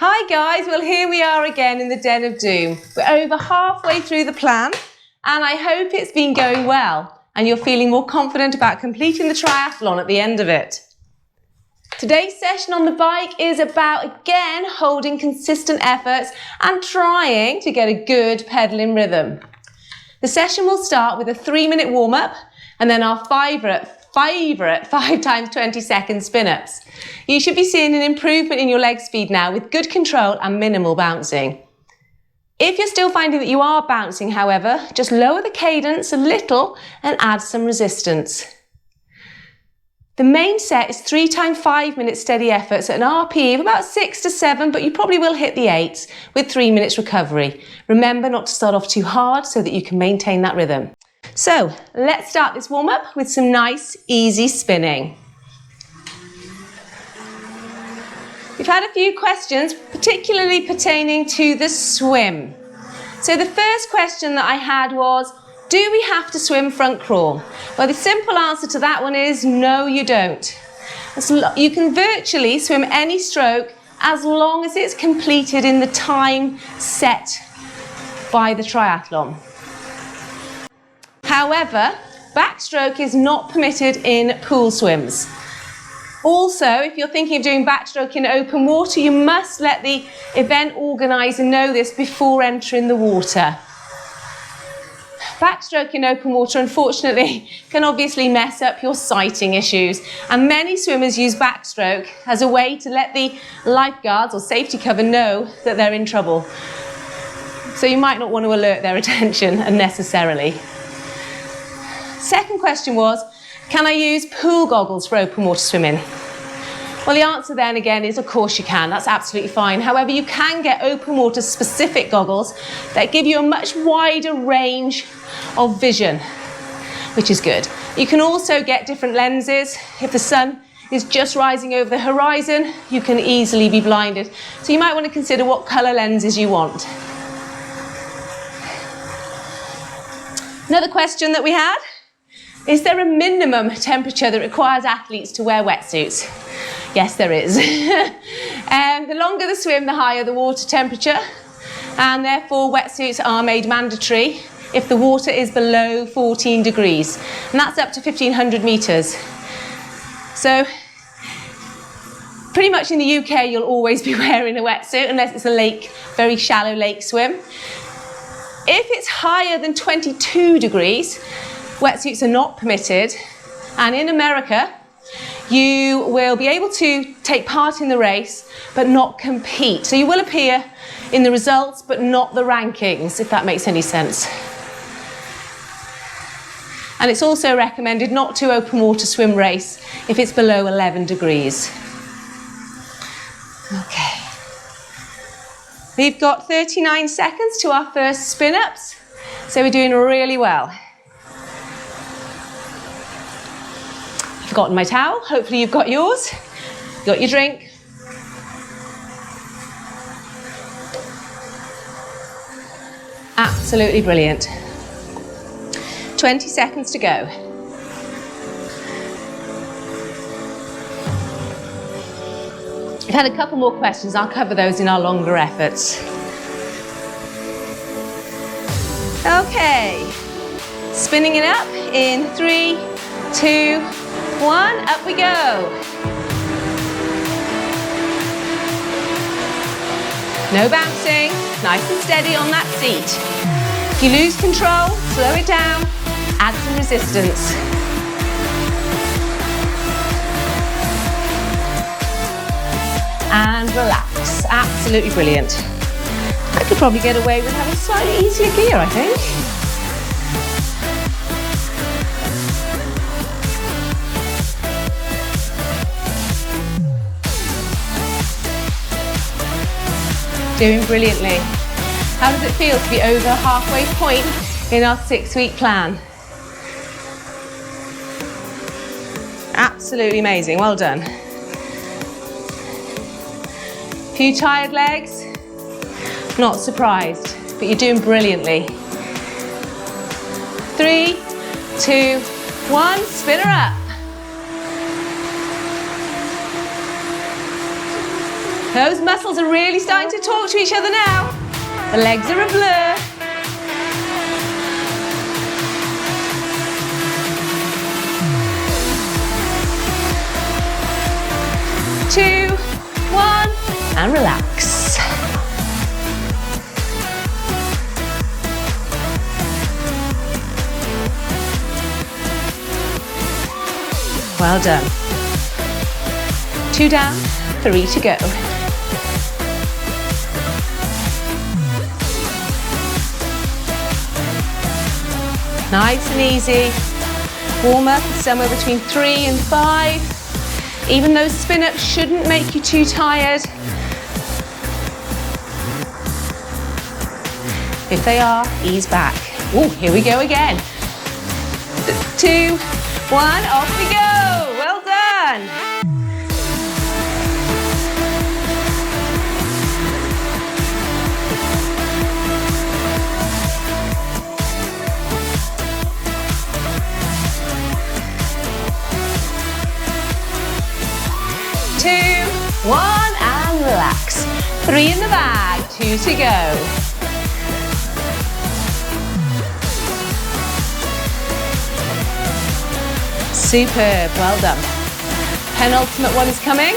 Hi guys, well here we are again in the Den of Doom. We're over halfway through the plan and I hope it's been going well and you're feeling more confident about completing the triathlon at the end of it. Today's session on the bike is about again holding consistent efforts and trying to get a good pedaling rhythm. The session will start with a 3-minute warm-up and then our favourite 5 times 20 second spin-ups. You should be seeing an improvement in your leg speed now with good control and minimal bouncing. If you're still finding that you are bouncing, however, just lower the cadence a little and add some resistance. The main set is 3 times 5 minute steady efforts at an RPE of about 6 to 7, but you probably will hit the 8s with 3 minutes recovery. Remember not to start off too hard so that you can maintain that rhythm. So let's start this warm-up with some nice, easy spinning. We've had a few questions, particularly pertaining to the swim. So the first question that I had was, do we have to swim front crawl? Well, the simple answer to that one is no, you don't. You can virtually swim any stroke as long as it's completed in the time set by the triathlon. However, backstroke is not permitted in pool swims. Also, if you're thinking of doing backstroke in open water, you must let the event organiser know this before entering the water. Backstroke in open water, unfortunately, can obviously mess up your sighting issues, and many swimmers use backstroke as a way to let the lifeguards or safety cover know that they're in trouble. So you might not want to alert their attention unnecessarily. Second question was, can I use pool goggles for open water swimming? Well, the answer then again is of course you can, that's absolutely fine. However, you can get open water specific goggles that give you a much wider range of vision, which is good. You can also get different lenses. If the sun is just rising over the horizon, you can easily be blinded. So you might want to consider what colour lenses you want. Another question that we had, is there a minimum temperature that requires athletes to wear wetsuits? Yes, there is. The longer the swim, the higher the water temperature, and therefore wetsuits are made mandatory if the water is below 14 degrees, and that's up to 1,500 metres. So pretty much in the UK, you'll always be wearing a wetsuit unless it's a lake, very shallow lake swim. If it's higher than 22 degrees, wetsuits are not permitted, and in America you will be able to take part in the race but not compete. So you will appear in the results but not the rankings, if that makes any sense. And it's also recommended not to open water swim race if it's below 11 degrees. Okay. We've got 39 seconds to our first spin-ups, so we're doing really well. Forgotten my towel, hopefully you've got yours. Got your drink. Absolutely brilliant. 20 seconds to go. We've had a couple more questions, I'll cover those in our longer efforts. Okay, spinning it up in 3, 2, 1, up we go. No bouncing, nice and steady on that seat. If you lose control, slow it down, add some resistance. And relax, absolutely brilliant. I could probably get away with having slightly easier gear, I think. Doing brilliantly. How does it feel to be over halfway point in our 6-week plan? Absolutely amazing, well done. Few tired legs? Not surprised, but you're doing brilliantly. 3, 2, 1, spin her up. Those muscles are really starting to talk to each other now. The legs are a blur. Two, one, and relax. Well done. 2 down, 3 to go. Nice and easy. Warm up somewhere between 3 and 5. Even those spin-ups shouldn't make you too tired. If they are, ease back. Oh, here we go again. 2, 1, off we go. Well done. Two, 1, and relax. 3 in the bag, 2 to go. Superb, well done. Penultimate one is coming.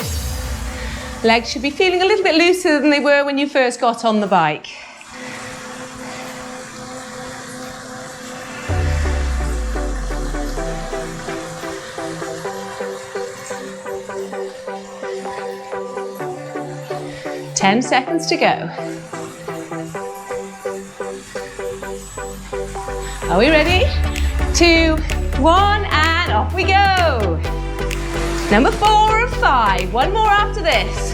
Legs should be feeling a little bit looser than they were when you first got on the bike. Ten seconds to go. Are we ready? 2, 1, and off we go. Number 4 of 5. One more after this.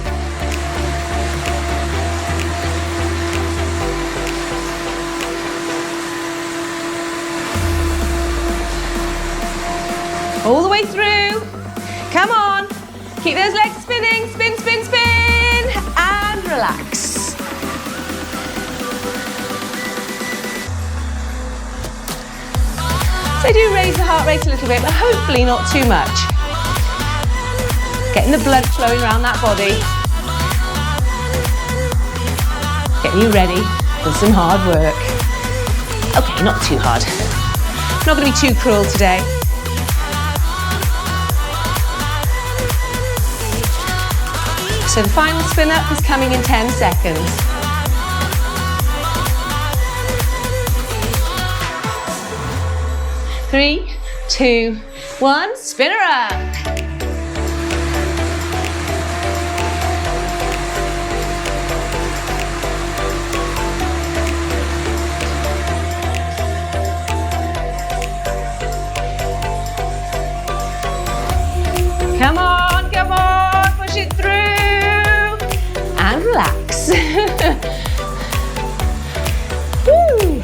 All the way through. Come on. Keep those legs spinning. Spin, spin, spin. And relax. So do raise the heart rate a little bit, but hopefully not too much. Getting the blood flowing around that body. Getting you ready for some hard work. Okay, not too hard. Not going to be too cruel today. So the final spin up is coming in 10 seconds. Three, 2, 1, spin her up. Come on, come on, push it through. And relax. Woo.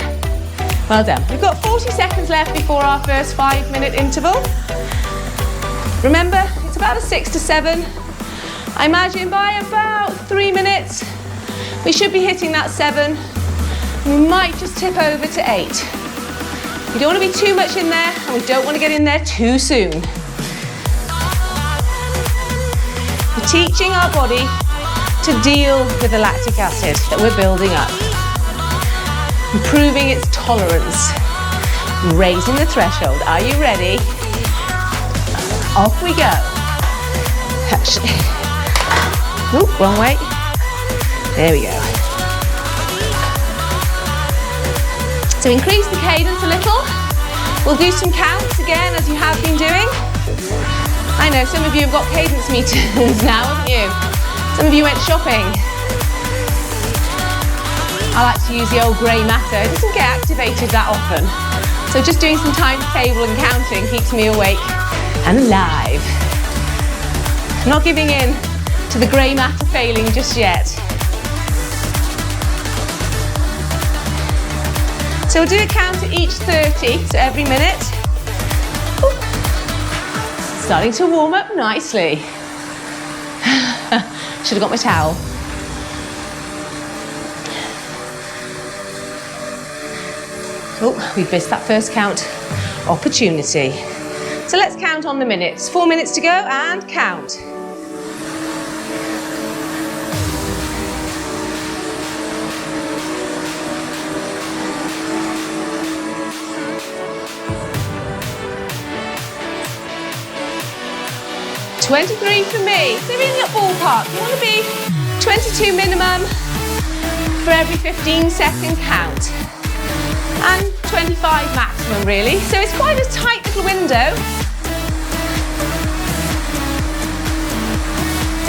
Well done. We've got 40 seconds left before our first 5-minute interval. Remember, it's about a 6 to 7. I imagine by about 3 minutes, we should be hitting that 7. We might just tip over to 8. We don't want to be too much in there, and we don't want to get in there too soon. We're teaching our body to deal with the lactic acid that we're building up. Improving its tolerance, raising the threshold. Are you ready? Off we go. Actually, oop, wrong way. There we go. So increase the cadence a little. We'll do some counts again as you have been doing. I know some of you have got cadence meters now, haven't you? Some of you went shopping. I like to use the old grey matter. It doesn't get activated that often. So just doing some times table and counting keeps me awake and alive. I'm not giving in to the grey matter failing just yet. So we'll do a count at each 30, so every minute. Ooh. Starting to warm up nicely. Should have got my towel. Oh, we've missed that first count opportunity. So let's count on the minutes. 4 minutes to go and count. 23 for me. So in that ballpark, you want to be 22 minimum for every 15-second count. And 25 maximum, really. So it's quite a tight little window.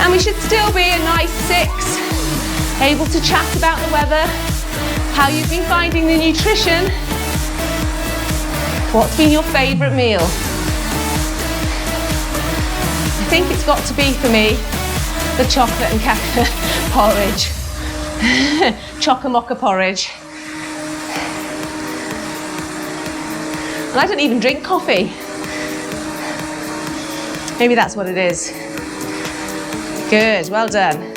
And we should still be a nice 6, able to chat about the weather, how you've been finding the nutrition, what's been your favourite meal. I think it's got to be, for me, the chocolate and cacao porridge. Choco-mocha porridge. And I don't even drink coffee. Maybe that's what it is. Good, well done.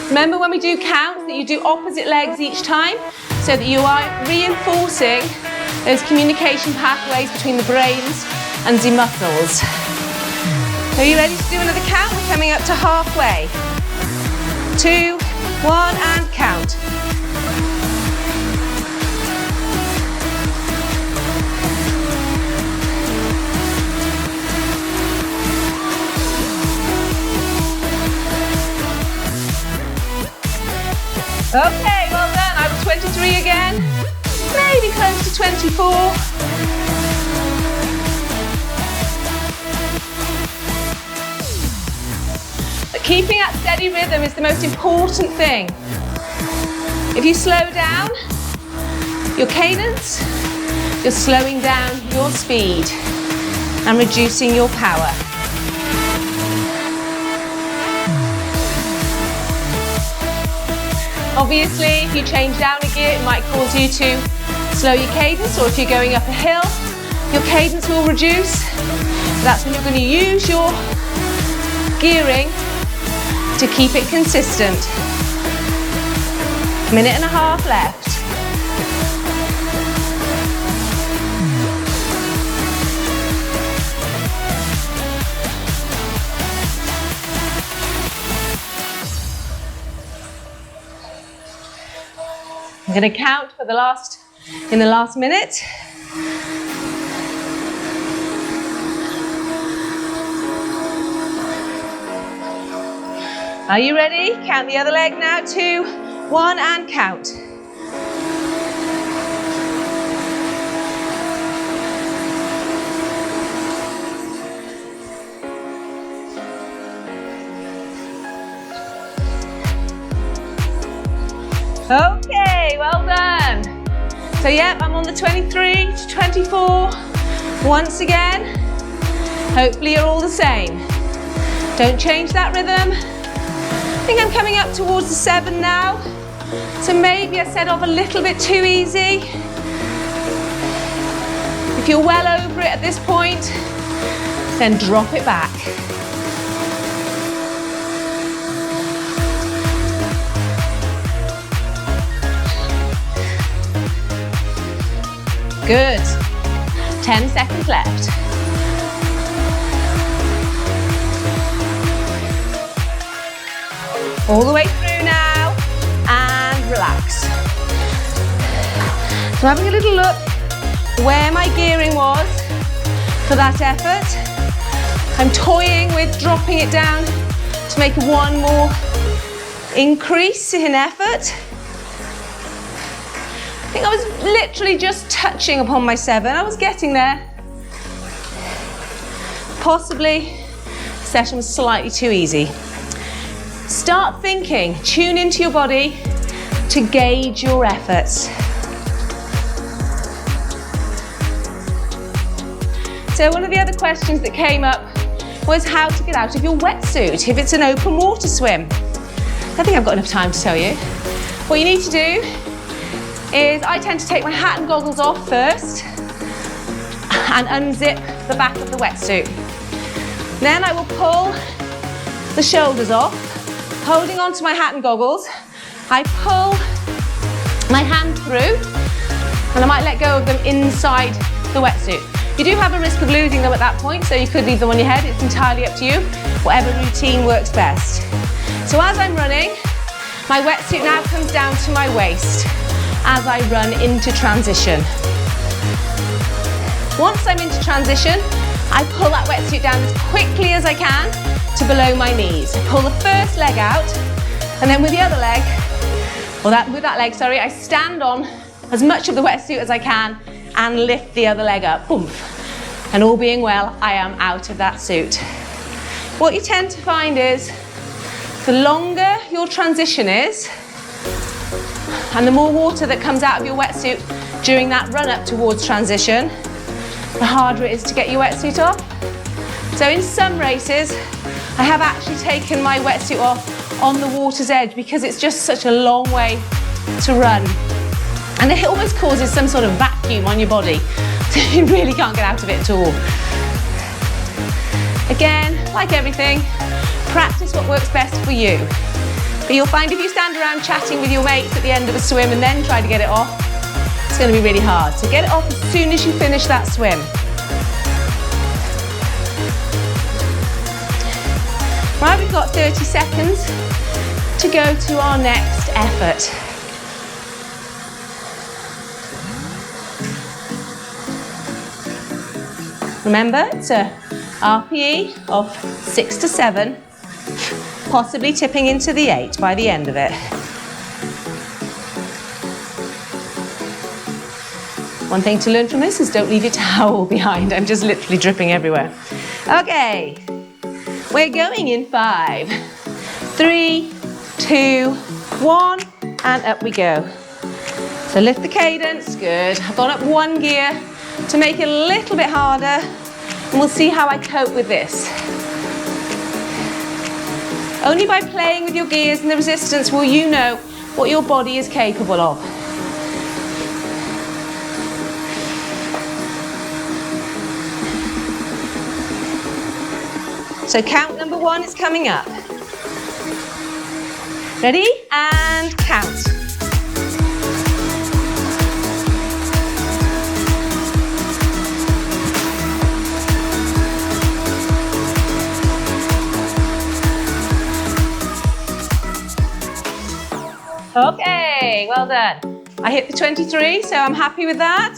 Remember when we do counts that you do opposite legs each time so that you are reinforcing those communication pathways between the brains and the muscles. Are you ready to do another count? We're coming up to halfway. 2, 1, and count. Okay, well done. I was 23 again. Maybe close to 24. But keeping that steady rhythm is the most important thing. If you slow down your cadence, you're slowing down your speed and reducing your power. Obviously, if you change down a gear, it might cause you to slow your cadence, or if you're going up a hill, your cadence will reduce. That's when you're going to use your gearing to keep it consistent. 1.5 minutes left. I'm going to count for in the last minute. Are you ready? Count the other leg now. 2, 1, and count. Okay, well done. So yep, I'm on the 23 to 24 once again. Hopefully you're all the same. Don't change that rhythm. I think I'm coming up towards the 7 now. So maybe I set off a little bit too easy. If you're well over it at this point, then drop it back. Good. 10 seconds left. All the way through now, and relax. So having a little look where my gearing was for that effort. I'm toying with dropping it down to make one more increase in effort. I think I was literally just touching upon my 7. I was getting there. Possibly the session was slightly too easy. Start thinking, tune into your body to gauge your efforts. So one of the other questions that came up was how to get out of your wetsuit if it's an open water swim. I think I've got enough time to tell you. What you need to do is I tend to take my hat and goggles off first and unzip the back of the wetsuit. Then I will pull the shoulders off, holding onto my hat and goggles. I pull my hand through and I might let go of them inside the wetsuit. You do have a risk of losing them at that point, so you could leave them on your head. It's entirely up to you, whatever routine works best. So as I'm running, My wetsuit now comes down to my waist as I run into transition. Once I'm into transition, I pull that wetsuit down as quickly as I can to below my knees. I pull the first leg out, and then with the other leg, with that leg, sorry, I stand on as much of the wetsuit as I can and lift the other leg up. Boom. And all being well, I am out of that suit. What you tend to find is the longer your transition is, and the more water that comes out of your wetsuit during that run up towards transition, the harder it is to get your wetsuit off. So in some races, I have actually taken my wetsuit off on the water's edge because it's just such a long way to run. And it almost causes some sort of vacuum on your body, so you really can't get out of it at all. Again, like everything, practice what works best for you. But you'll find if you stand around chatting with your mates at the end of a swim and then try to get it off, it's going to be really hard. So get it off as soon as you finish that swim. Right, we've got 30 seconds to go to our next effort. Remember, it's a RPE of 6 to 7, possibly tipping into the 8 by the end of it. One thing to learn from this is don't leave your towel behind. I'm just literally dripping everywhere. Okay, we're going in 5, 3, 2, 1, and up we go. So lift the cadence, good. I've gone up 1 gear to make it a little bit harder, and we'll see how I cope with this. Only by playing with your gears and the resistance will you know what your body is capable of. So count number 1 is coming up. Ready? And count. Okay, well done. I hit the 23, so I'm happy with that.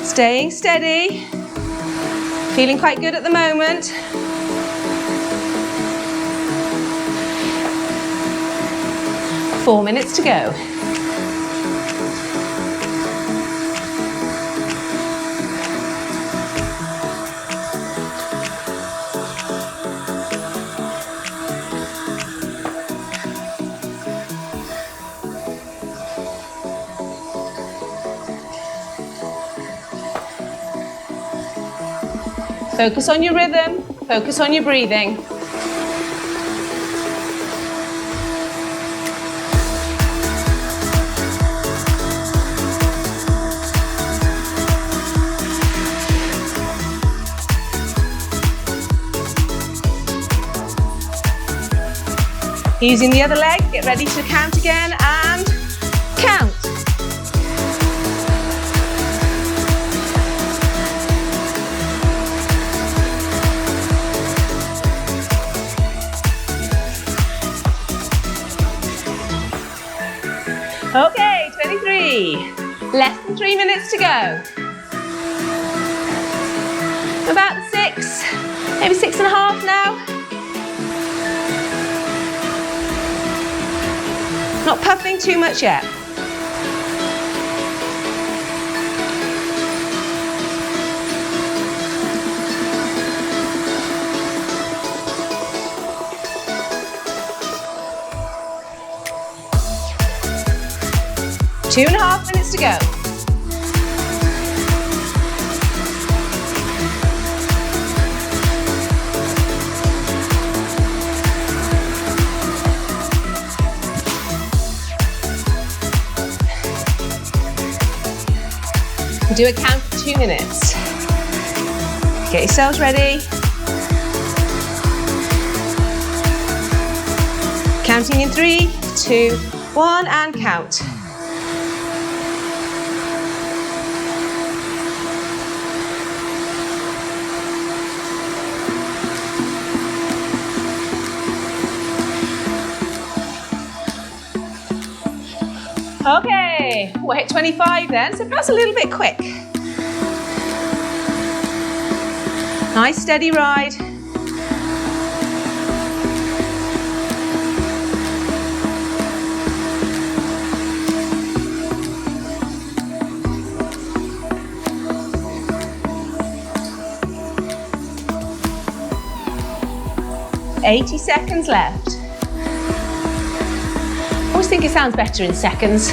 Staying steady. Feeling quite good at the moment. Four minutes to go. Focus on your rhythm, focus on your breathing. Using the other leg, get ready to count again and count. Okay, 23. Less than 3 minutes to go. About 6, maybe 6.5 now. Not puffing too much yet. Two and a half minutes to go. Do a count for 2 minutes. Get yourselves ready. Counting in 3, 2, 1, and count. Okay, we'll hit 25 then, so perhaps a little bit quick. Nice steady ride. $80 seconds left. I always think it sounds better in seconds.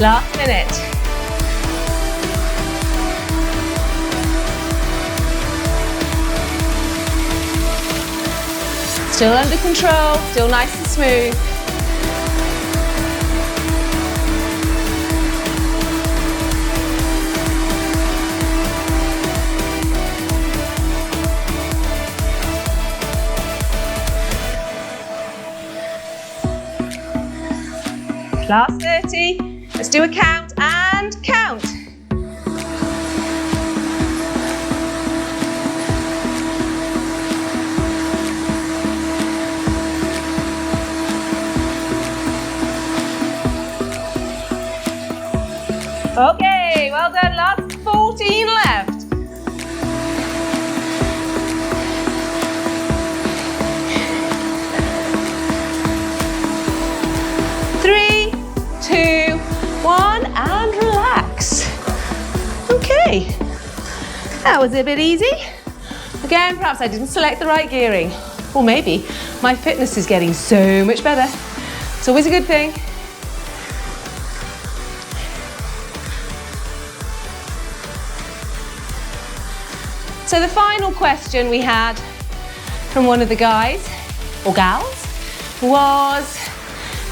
Last minute. Still under control, still nice and smooth. Last 30. Let's do a count and count. Okay, well done, last 14 left. Three, two, one, and relax. Okay, that was a bit easy. Again, perhaps I didn't select the right gearing. Or maybe my fitness is getting so much better. It's always a good thing. So the final question we had from one of the guys, or gals, was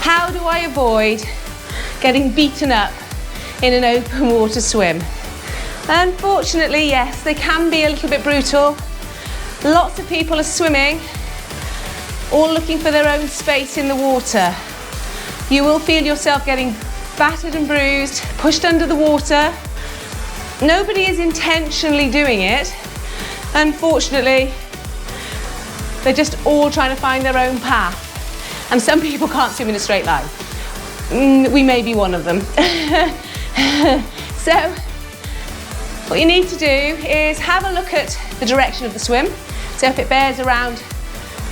how do I avoid getting beaten up in an open water swim? Unfortunately, yes, they can be a little bit brutal. Lots of people are swimming, all looking for their own space in the water. You will feel yourself getting battered and bruised, pushed under the water. Nobody is intentionally doing it. Unfortunately, they're just all trying to find their own path. And some people can't swim in a straight line. We may be one of them. So, what you need to do is have a look at the direction of the swim. So if it bears around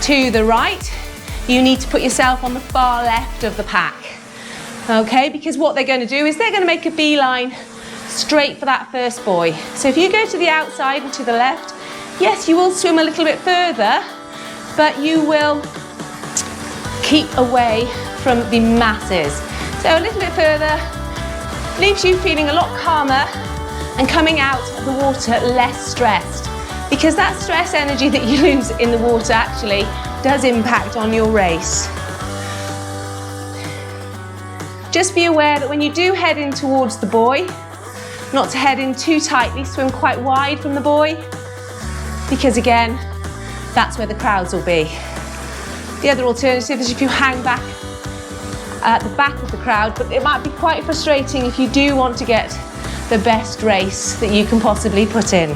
to the right, you need to put yourself on the far left of the pack. Okay, because what they're going to do is they're going to make a beeline straight for that first buoy. So if you go to the outside and to the left, yes, you will swim a little bit further, but you will keep away from the masses. So a little bit further leaves you feeling a lot calmer and coming out of the water less stressed, because that stress energy that you lose in the water actually does impact on your race. Just be aware that when you do head in towards the buoy, not to head in too tightly, swim quite wide from the buoy, because again, that's where the crowds will be. The other alternative is if you hang back at the back of the crowd, but it might be quite frustrating if you do want to get the best race that you can possibly put in.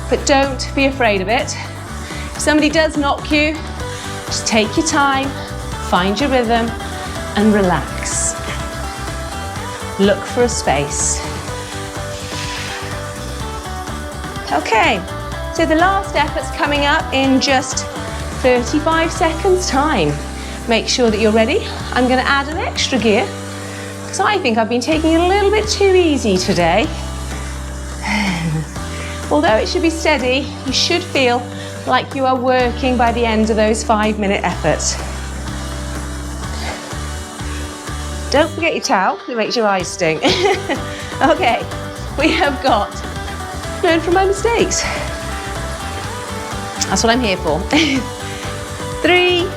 But don't be afraid of it. If somebody does knock you, just take your time, find your rhythm, and relax. Look for a space. Okay, so the last effort's coming up in just 35 seconds time. Make sure that you're ready. I'm going to add an extra gear because I think I've been taking it a little bit too easy today. Although it should be steady, you should feel like you are working by the end of those 5-minute efforts. Don't forget your towel, it makes your eyes sting. Okay, we have got learn from my mistakes. That's what I'm here for. 3,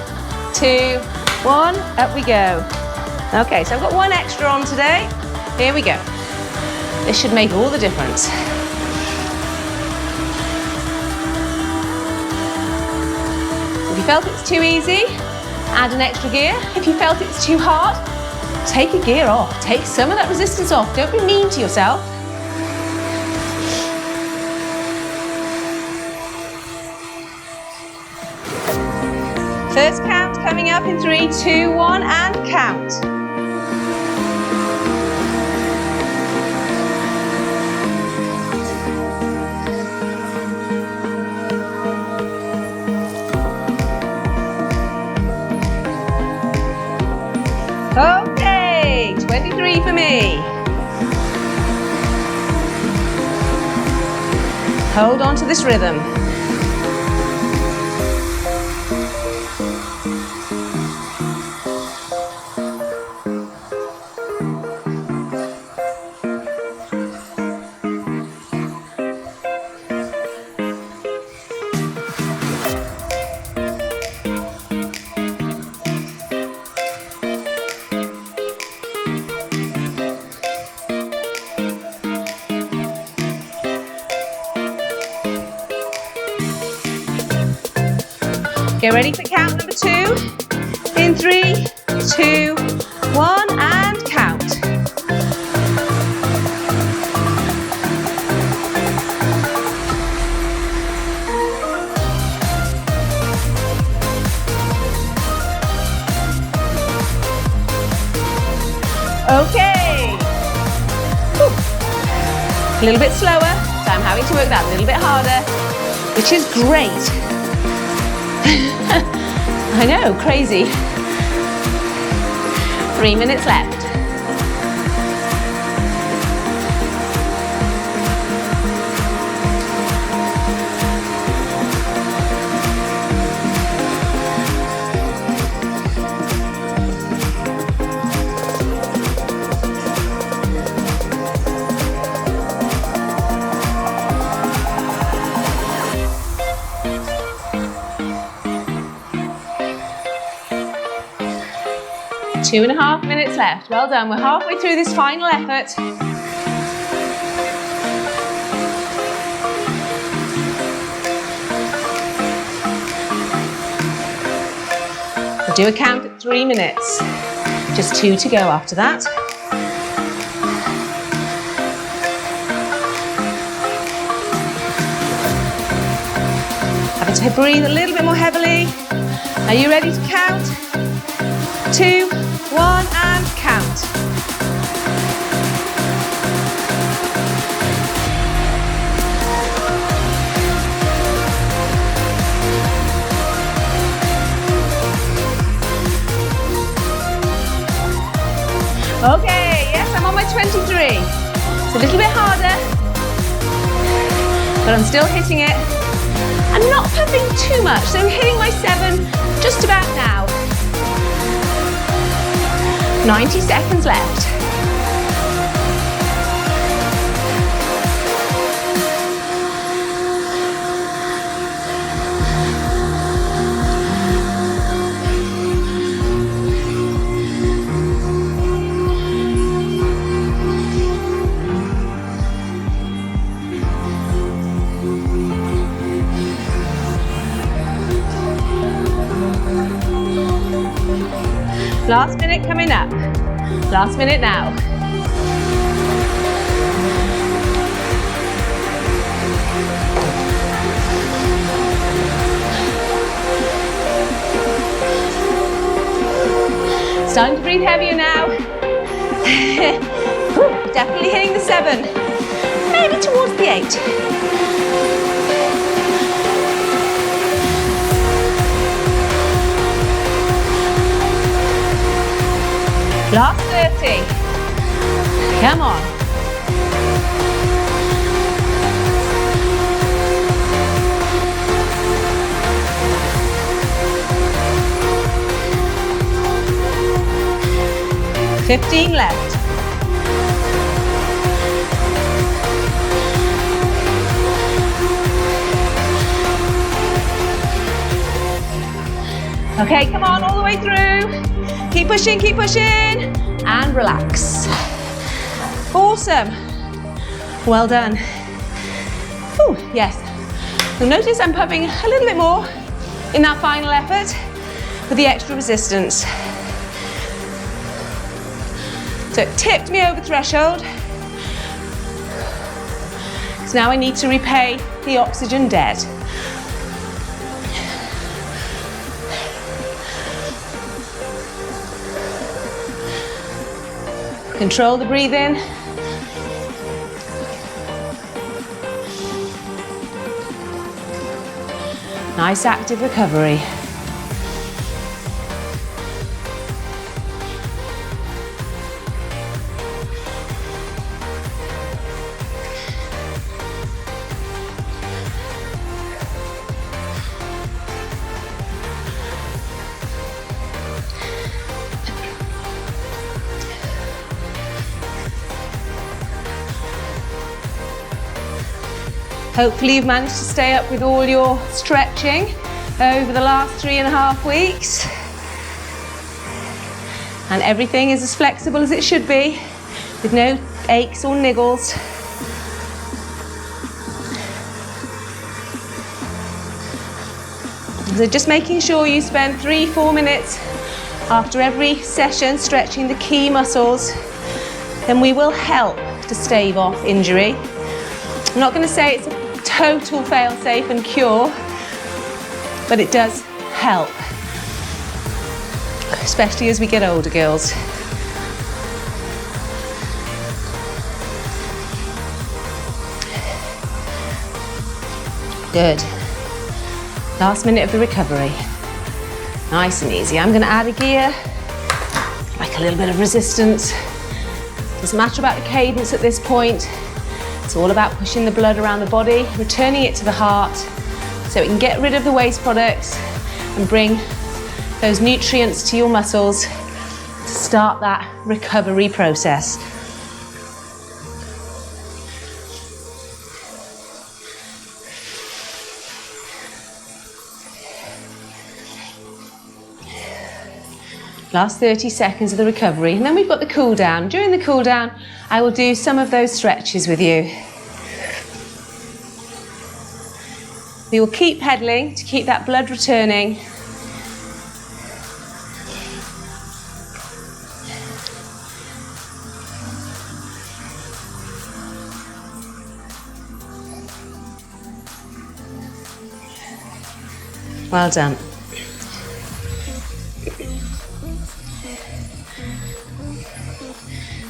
2, 1, up we go. Okay, so I've got one extra on today. Here we go. This should make all the difference. If you felt it's too easy, add an extra gear. If you felt it's too hard, Take your gear off. Take some of that resistance off. Don't be mean to yourself. First count coming up in 3, 2, 1, and count. Okay, 23 for me. Hold on to this rhythm. Get ready for count number 2. In 3, 2, 1, and count. Okay. Whew. A little bit slower, so I'm having to work that a little bit harder, which is great. I know, crazy. 3 minutes left. Two and a half minutes left. Well done. We're halfway through this final effort. We'll do a count at 3 minutes. Just 2 to go after that. Having to breathe a little bit more heavily. Are you ready to count? 2, 1, and count. Okay, yes, I'm on my 23. It's a little bit harder, but I'm still hitting it. I'm not puffing too much, so I'm hitting my 7 just about now. 90 seconds left. Last minute coming up. Last minute now. Starting to breathe heavier now. Definitely hitting the 7. Maybe towards the 8. Last 30. Come on. $15 left. Okay, come on, all the way through. Keep pushing, and relax. Awesome. Well done. Ooh, yes. You'll notice I'm puffing a little bit more in that final effort with the extra resistance. So it tipped me over threshold. So now I need to repay the oxygen debt. Control the breathing. Nice active recovery. Hopefully you've managed to stay up with all your stretching over the last 3.5 weeks. And everything is as flexible as it should be, with no aches or niggles. So just making sure you spend 3-4 minutes after every session stretching the key muscles, then we will help to stave off injury. I'm not going to say it's a total fail-safe and cure, but it does help, especially as we get older, girls. Good. Last minute of the recovery. Nice and easy. I'm going to add a gear, like a little bit of resistance. Doesn't matter about the cadence at this point. It's all about pushing the blood around the body, returning it to the heart, so we can get rid of the waste products and bring those nutrients to your muscles to start that recovery process. Last 30 seconds of the recovery, and then we've got the cool down. During the cool down, I will do some of those stretches with you. We will keep pedaling to keep that blood returning. Well done.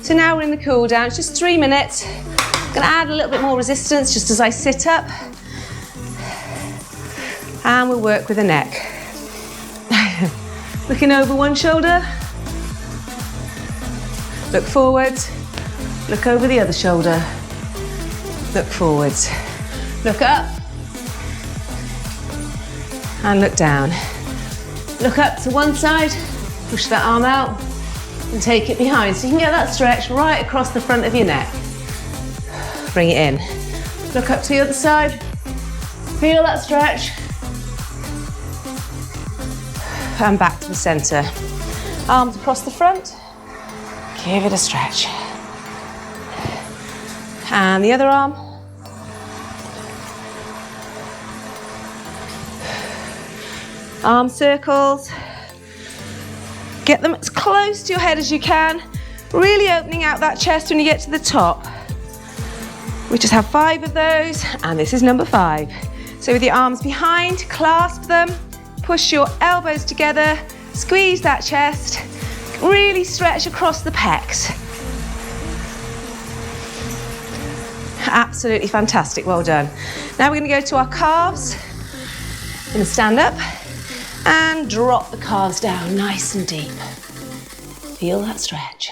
So now we're in the cool down, it's just 3 minutes. I'm gonna add a little bit more resistance just as I sit up. And we'll work with the neck. Looking over one shoulder. Look forwards. Look over the other shoulder. Look forwards. Look up. And look down. Look up to one side, push that arm out, and take it behind. So you can get that stretch right across the front of your neck. Bring it in. Look up to the other side. Feel that stretch. And back to the center. Arms across the front. Give it a stretch. And the other arm. Arm circles. Get them as close to your head as you can, really opening out that chest when you get to the top. We just have 5 of those, and this is number 5. So with your arms behind, clasp them, push your elbows together, squeeze that chest, really stretch across the pecs. Absolutely fantastic, well done. Now we're going to go to our calves. We're going to stand up and drop the calves down nice and deep. Feel that stretch.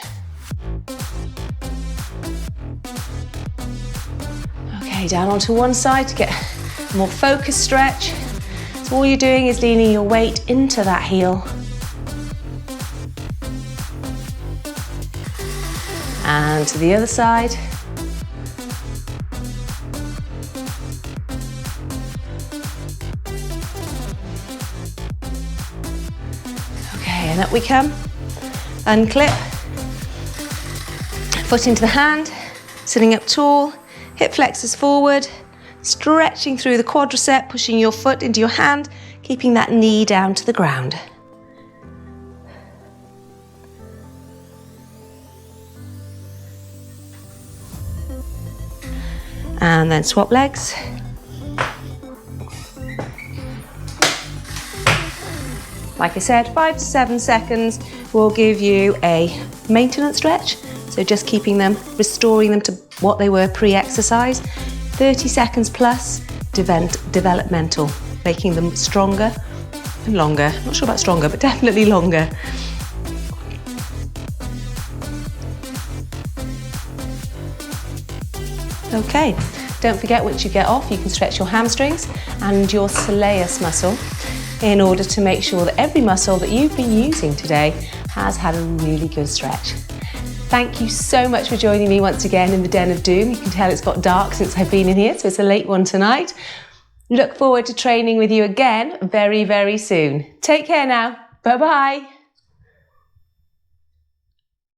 Okay, down onto one side to get a more focused stretch. So all you're doing is leaning your weight into that heel. And to the other side. And up we come, unclip, foot into the hand, sitting up tall, hip flexors forward, stretching through the quadricep, pushing your foot into your hand, keeping that knee down to the ground. And then swap legs. Like I said, 5 to 7 seconds will give you a maintenance stretch. So just keeping them, restoring them to what they were pre-exercise. 30 seconds plus developmental, making them stronger and longer. Not sure about stronger, but definitely longer. Okay, don't forget once you get off, you can stretch your hamstrings and your soleus muscle in order to make sure that every muscle that you've been using today has had a really good stretch. Thank you so much for joining me once again in the Den of Doom. You can tell it's got dark since I've been in here, so it's a late one tonight. Look forward to training with you again very, very soon. Take care now. Bye-bye.